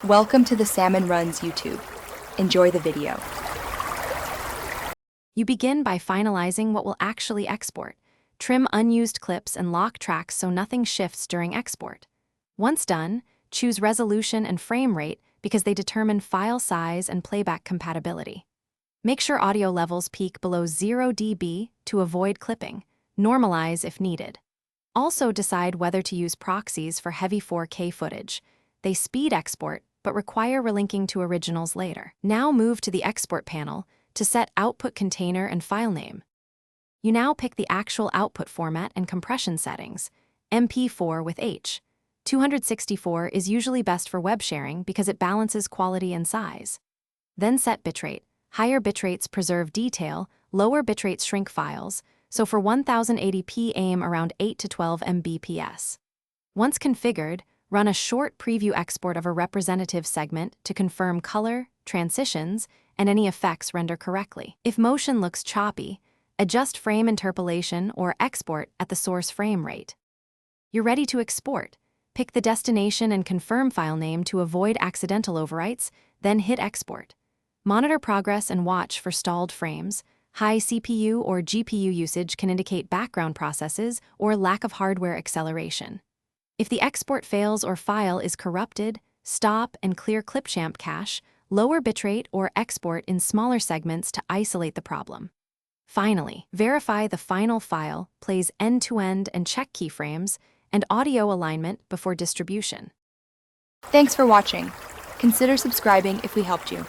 Welcome to the Salmon Runs YouTube. Enjoy the video. You begin by finalizing what will actually export. Trim unused clips and lock tracks so nothing shifts during export. Once done, choose resolution and frame rate because they determine file size and playback compatibility. Make sure audio levels peak below 0 dB to avoid clipping. Normalize if needed. Also decide whether to use proxies for heavy 4K footage. They speed export, but require relinking to originals later. Now move to the export panel to set output container and file name. You now pick the actual output format and compression settings, MP4 with H. 264 is usually best for web sharing because it balances quality and size. Then set bitrate. Higher bitrates preserve detail, lower bitrates shrink files, so for 1080p aim around 8 to 12 Mbps. Once configured, run a short preview export of a representative segment to confirm color, transitions, and any effects render correctly. If motion looks choppy, adjust frame interpolation or export at the source frame rate. You're ready to export. Pick the destination and confirm file name to avoid accidental overwrites, then hit export. Monitor progress and watch for stalled frames. High CPU or GPU usage can indicate background processes or lack of hardware acceleration. If the export fails or file is corrupted, stop and clear Clipchamp cache, lower bitrate or export in smaller segments to isolate the problem. Finally, verify the final file plays end-to-end and check keyframes and audio alignment before distribution. Thanks for watching. Consider subscribing if we helped you.